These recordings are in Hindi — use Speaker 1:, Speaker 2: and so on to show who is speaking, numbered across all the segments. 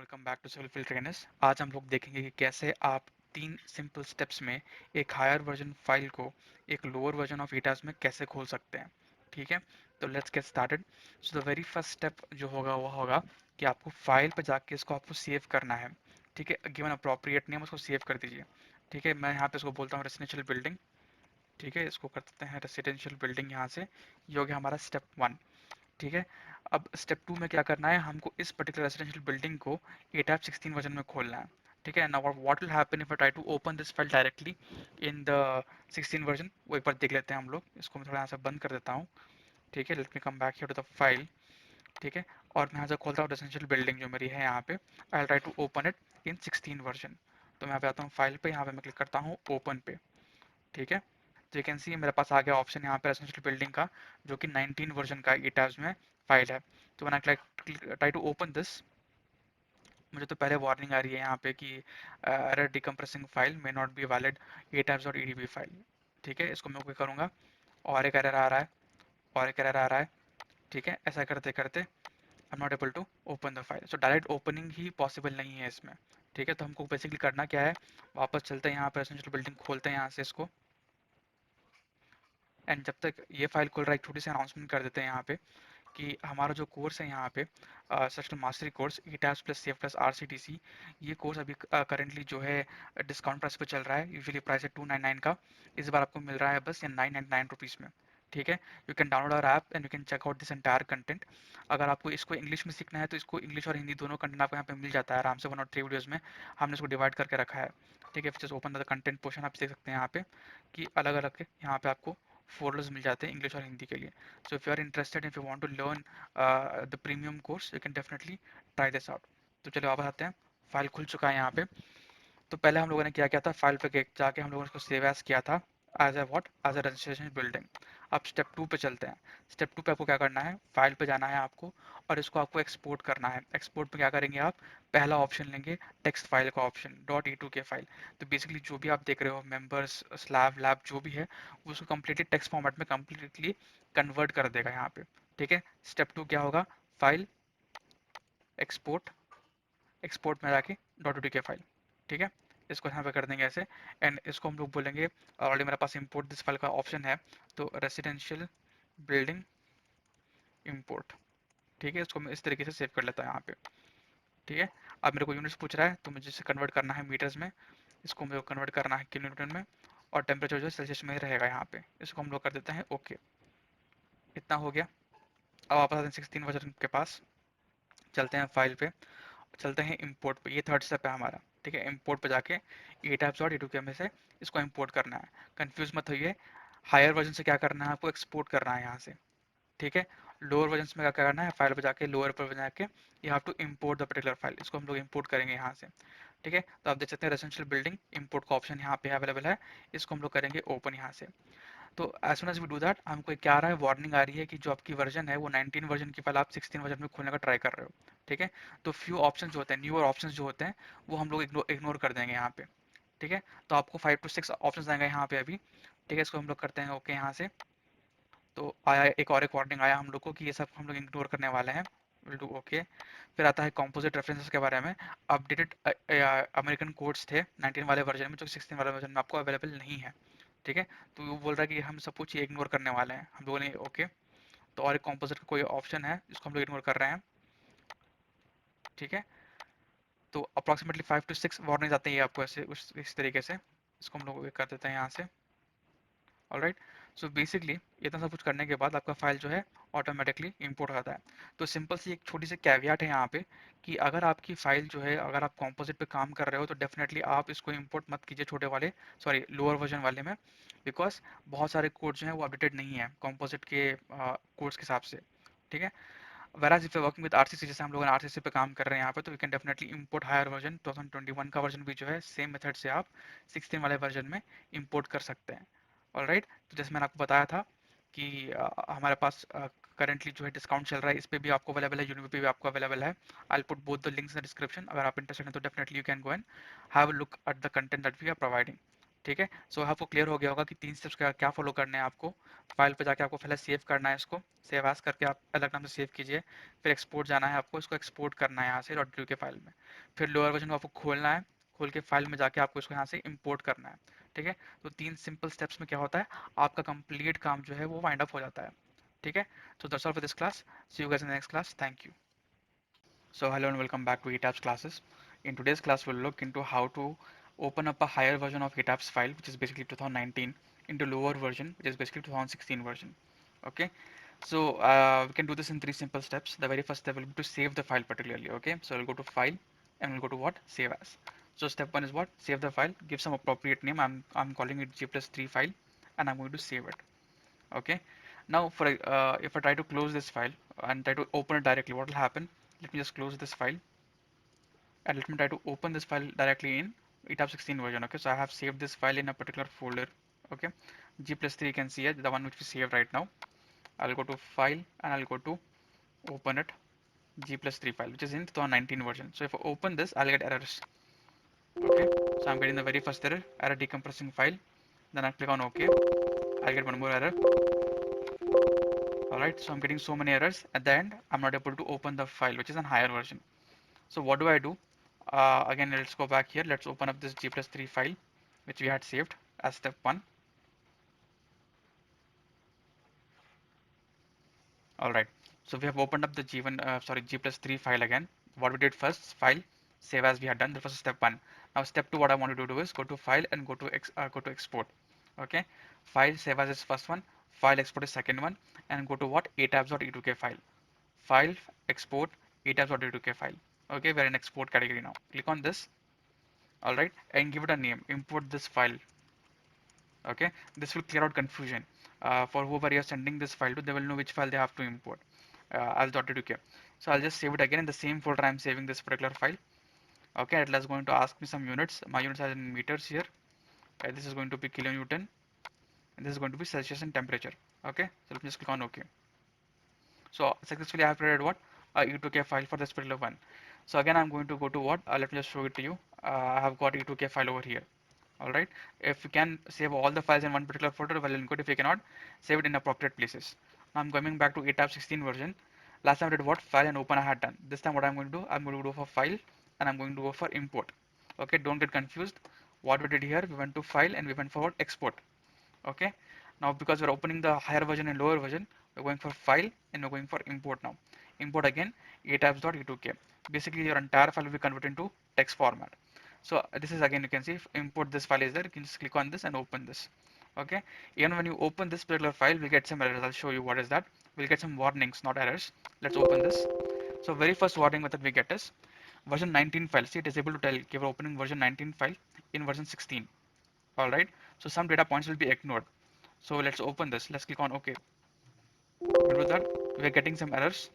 Speaker 1: Welcome back to civil field trainers. आज हम लोग देखेंगे कि कैसे आप 3 सिंपल स्टेप्स में एक हायर वर्जन फाइल को एक लोअर वर्जन ऑफ ईटास में कैसे खोल सकते हैं। ठीक है, तो let's get started. So the very first step जो होगा वो होगा कि आपको फाइल पर जाके इसको आपको सेव करना है। ठीक है, गिवन अप्रोप्रिएट नेम उसको सेव कर दीजिए। ठीक है, मैं यहाँ पे इसको बोलता हूँ रेसिडेंशियल बिल्डिंग। ठीक है, इसको कर देते हैं रेसिडेंशियल बिल्डिंग। यहाँ से ये हो गया हमारा स्टेप 1। ठीक है, अब स्टेप 2 में क्या करना है, हमको इस पर्टिकुलर रेजिडेंशियल बिल्डिंग को ATAP 16 वर्जन में खोलना है। ठीक है, now what will happen if I try to open this file directly in the 16 version, वो एक बार देख लेते हैं हम लोग। इसको मैं थोड़ा यहाँ से बंद कर देता हूँ। ठीक है, let me come back here to the file. ठीक है, और मैं यहाँ से खोलता हूँ रेजिडेंशियल बिल्डिंग जो मेरी है यहाँ पे। I try to open it in 16 version. तो मैं यहाँ पे आता हूँ फाइल पे, यहाँ पे मैं क्लिक करता हूँ ओपन पे। ठीक है, तो यू कैन सी मेरे पास आ गया ऑप्शन यहाँ पे रेजिडेंशियल बिल्डिंग का, जो कि 19 वर्जन का ETABS में फाइल है। तो मैंने ट्राई टू ओपन दिस, मुझे तो पहले वार्निंग आ रही है यहाँ पे कि error decompressing file may not be valid ETABS और EDB फाइल। ठीक है, इसको मैं ओके करूँगा और एक एरर आ रहा है, और एक एरर आ रहा है। ठीक है, ऐसा करते करते I am not able to open the file. So direct opening ही पॉसिबल नहीं है इसमें। ठीक है, तो हमको बेसिकली करना क्या है, वापस चलते हैं यहाँ पर रेजिडेंशियल बिल्डिंग, खोलते हैं यहाँ से इसको। एंड जब तक ये फाइल खुल रहा है, एक छोटी सी अनाउंसमेंट कर देते हैं यहाँ पे कि हमारा जो कोर्स है यहाँ पे sectional mastery course ETABS plus CF plus RCTC, ये कोर्स अभी करेंटली जो है डिस्काउंट प्राइस पे चल रहा है। यूजुअली प्राइस है 299 का, इस बार आपको मिल रहा है बस ये 999 रुपीज़ में। ठीक है, you can download our app and you can check out this entire content. अगर आपको इसको इंग्लिश में सीखना है तो इसको इंग्लिश और हिंदी दोनों कंटेंट आपको यहाँ पे मिल जाता है आराम से, 1 और 3 वीडियोज़ में हमने इसको डिवाइड करके रखा है। ठीक है, just open the content portion, आप देख सकते हैं यहाँ पे कि अलग अलग के यहाँ पे आपको फोल्डर्स मिल जाते हैं इंग्लिश और हिंदी के लिए। So if you are interested, if you want to learn the premium course, you can definitely try this out. तो चलिए वापस आते हैं, फाइल खुल चुका है यहाँ पे। तो पहले हम लोगों ने क्या किया था, फाइल पे जाके हम लोगों ने इसको सेव एज किया था as a what, as a registration building. अब स्टेप 2 पे चलते हैं। स्टेप 2 पे आपको क्या करना है, फाइल पे जाना है आपको और इसको आपको एक्सपोर्ट करना है। एक्सपोर्ट पे क्या करेंगे आप, पहला ऑप्शन लेंगे टेक्स्ट फाइल का ऑप्शन, .e2 के फाइल। तो बेसिकली जो भी आप देख रहे हो मेंबर्स स्लैब लैब जो भी है, वो उसको कम्प्लीटली टेक्स्ट फॉर्मेट में कम्प्लीटली कन्वर्ट कर देगा यहाँ पे। ठीक है, स्टेप 2 क्या होगा, फाइल एक्सपोर्ट, एक्सपोर्ट में जाके .odt के फाइल। ठीक है, इसको यहाँ पे कर देंगे ऐसे, एंड इसको हम लोग बोलेंगे, ऑलरेडी मेरे पास इंपोर्ट दिस फाइल का ऑप्शन है, तो रेसिडेंशियल बिल्डिंग इंपोर्ट। ठीक है, इसको मैं इस तरीके से सेव कर लेता हूँ यहाँ पे। ठीक है, अब मेरे को यूनिट्स पूछ रहा है तो मुझे इसे कन्वर्ट करना है मीटर्स में, इसको मुझे कन्वर्ट करना है किलोमीटर में, और टेम्परेचर जो है सेल्सियस में ही रहेगा यहाँ पे। इसको हम लोग कर देते हैं ओके। इतना हो गया। अब वापस आते हैं 16 वर्जन के पास, चलते हैं फाइल पे, चलते हैं इंपोर्ट पे। ये थर्ड स्टेप है हमारा। ठीक है, इंपोर्ट पे जाके ETABS और E2K में से इसको इंपोर्ट करना है। कंफ्यूज मत होइए, हायर वर्जन से क्या करना है, आपको एक्सपोर्ट करना है यहाँ से। ठीक है, लोअर वर्जन में क्या करना है, फाइल पे जाके लोअर पर जाके you have to import the particular file, इसको हम लोग इंपोर्ट करेंगे यहाँ से। ठीक है, तो आप देख सकते हैं रेजिडेंशियल बिल्डिंग इंपोर्ट का ऑप्शन यहाँ पे अवेलेबल है, इसको हम लोग करेंगे ओपन यहाँ से। तो as soon as we do that, हमको क्या आ रहा है, वार्निंग आ रही है कि जो आपकी वर्जन है वो 19 वर्जन की फाइल आप 16 वर्जन में खोलने का ट्राई कर रहे हो। ठीक है, तो फ्यू ऑप्शंस जो होते हैं, न्यूअर ऑप्शंस जो होते हैं, वो हम लोग इग्नोर कर देंगे यहाँ पे। ठीक है, तो आपको 5 to 6 ऑप्शंस आएंगे यहाँ पे अभी। ठीक है, इसको हम लोग करते हैं ओके यहाँ से। तो आया एक और, एक वार्निंग आया हम लोग को कि ये सब हम लोग इग्नोर करने वाले हैं, विल डू ओके। फिर आता है कॉम्पोजिट रेफरेंसेस के बारे में। अपडेटेड अमेरिकन कोड्स थे 19 वाले वर्जन में, जो 16 वाले वर्जन में आपको अवेलेबल नहीं है। ठीक है, तो वो बोल रहा है कि हम सब कुछ ये इग्नोर करने वाले हैं, हम लोगों ने ओके। तो और एक कॉम्पोजिट का कोई ऑप्शन है जिसको हम लोग इग्नोर कर रहे हैं। ठीक है, तो अप्रॉक्सीमेटली 5 to 6 वार्निंग आते हैं आपको ऐसे इस तरीके से। इसको हम लोग कर देते हैं यहाँ से। ऑलराइट, सो बेसिकली इतना सब कुछ करने के बाद आपका फाइल जो है ऑटोमेटिकली इंपोर्ट होता है। तो सिंपल सी एक छोटी सी कैवियाट है यहाँ पे कि अगर आपकी फाइल जो है, अगर आप कॉम्पोजिट पे काम कर रहे हो तो डेफिनेटली आप इसको इंपोर्ट मत कीजिए छोटे वाले, सॉरी लोअर वर्जन वाले में, बिकॉज बहुत सारे कोड जो हैं वो अपडेटेड नहीं है कॉम्पोजिट के कोड्स के हिसाब से। ठीक है, whereas if you're working with RCC, जैसे हम लोग RCC पे काम कर रहे हैं यहाँ पे, तो we can definitely import higher version 2021 का वर्जन भी जो है सेम मेथड से आप 16 वाले वर्जन में इंपोर्ट कर सकते हैं। ऑलराइट, तो जैसे मैंने आपको बताया था कि हमारे पास करेंटली जो है डिस्काउंट चल रहा है, इस पे भी आपको अवेलेबल है, यूनिवी पे भी आपको अवेलेबल है। I put both the links in the description, अगर आप इंटरेस्टेड हैं तो definitely you can go and have a look at the content that we are providing. ठीक है। सो आपको क्लियर हो गया होगा कि 3 स्टेप्स क्या क्या फॉलो करने हैं आपको। फाइल पे जाके आपको पहले सेव करना है, इसको सेव एज करके आप अलग नाम से सेव कीजिए। फिर एक्सपोर्ट जाना है आपको, इसको एक्सपोर्ट करना है यहाँ से .q के फाइल में। फिर लोअर वर्जन को आपको खोलना है, खोल के फाइल में जाके आपको इसको यहाँ से इम्पोर्ट करना है। ठीक है। तो 3 सिंपल स्टेप्स में क्या होता है, आपका कंप्लीट काम जो है वो वाइंड अप हो जाता है। ठीक है। तो that's all for this class, see you guys in the next class, thank you. So hello and welcome back to ETABS classes. In today's class we'll look into how to open up a higher version of ETABS file, which is basically 2019, into lower version, which is basically 2016 version. Okay, so we can do this in 3 simple steps. The very first step will be to save the file particularly. Okay, so we'll go to file and we'll go to what, save as. So step 1 is what, save the file, give some appropriate name. I'm calling it G+3 file, and I'm going to save it. Okay, now for if I try to close this file and try to open it directly, what will happen? Let me just close this file and let me try to open this file directly in ETAB 16 version. Okay, so I have saved this file in a particular folder. Okay, G+3 you can see it, the one which we saved right now. I'll go to file and I'll go to open it, G+3 file, which is in 2019 version. So if I open this, I'll get errors. Okay, so I'm getting the very first error decompressing file. Then I click on OK. I'll get one more error. Alright, so I'm getting so many errors. At the end, I'm not able to open the file, which is a higher version. So what do I do? Again, let's go back here. Let's open up this G+3 file, which we had saved as step 1. Alright, so we have opened up the G+3 file again. What we did first, file, save as we had done. That was step 1. Now step 2, what I want to do is go to file and go to export. Okay, file, save as is first one, file export is second one, and go to what, atabs.e2k file. File, export, atabs.e2k file. Okay, we're in export category now. Click on this. Alright, and give it a name. Import this file. Okay, this will clear out confusion for whoever you're sending this file to. They will know which file they have to import as .2k. So I'll just save it again in the same folder I'm saving this particular file. Okay, at last going to ask me some units. My units are in meters here. This is going to be kilonewton, and this is going to be Celsius in temperature. Okay, so let me just click on OK. So successfully I have created what, a E2K file for this particular one. So again I'm going to go to what, let me just show it to you. I have got E2K file over here. Alright, if you can save all the files in one particular folder, well and good. If you cannot, save it in appropriate places. Now I'm coming back to ETAB 16 version. Last time I did what, file and open I had done. This time what I'm going to do, I'm going to go for file and I'm going to go for import. Okay, don't get confused. What we did here, we went to file and we went for export. Okay, now because we're opening the higher version and lower version, we're going for file and we're going for import now. Import again, atabs.e2k. Basically your entire file will be converted into text format. So this is, again you can see, if import this file is there, you can just click on this and open this. Okay, even when you open this particular file, we'll get some errors. I'll show you what is that. We'll get some warnings, not errors. Let's open this. So very first warning method we get is version 19 file. See, it is able to tell give opening version 19 file in version 16. Alright, so some data points will be ignored. So let's open this. Let's click on OK. With that, we're getting some errors.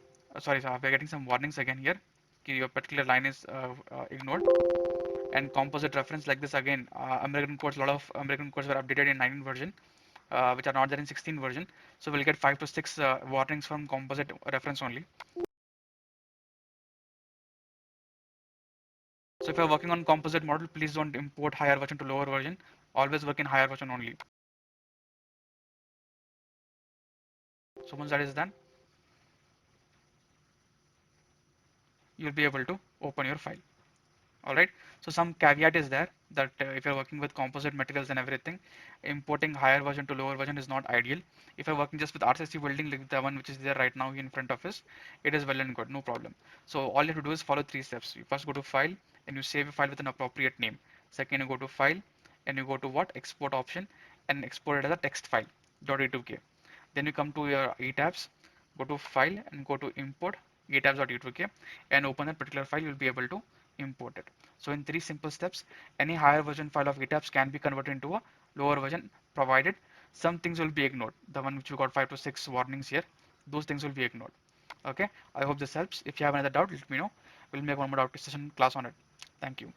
Speaker 1: We're getting some warnings again here. Okay, your particular line is ignored. And composite reference like this again. American codes, a lot of American codes were updated in 19 version, which are not there in 16 version. So we'll get 5 to 6 warnings from composite reference only. So if you're working on composite model, please don't import higher version to lower version. Always work in higher version only. So once that is done, you'll be able to open your file. Alright, so some caveat is there that if you're working with composite materials and everything, importing higher version to lower version is not ideal. If you're working just with RCC welding like the one which is there right now in front of us, it is well and good, no problem. So all you have to do is follow 3 steps. You first go to file and you save a file with an appropriate name. Second, you go to file and you go to what, export option, and export it as a text file .a2k. Then you come to your ETABS, go to file and go to import etabs.e2k and open that particular file. You'll be able to import it. So in 3 simple steps, any higher version file of etabs can be converted into a lower version, provided some things will be ignored. The one which you got 5 to 6 warnings here, those things will be ignored. Okay, I hope this helps. If you have another doubt, let me know. We'll make one more doubt session class on it. Thank you.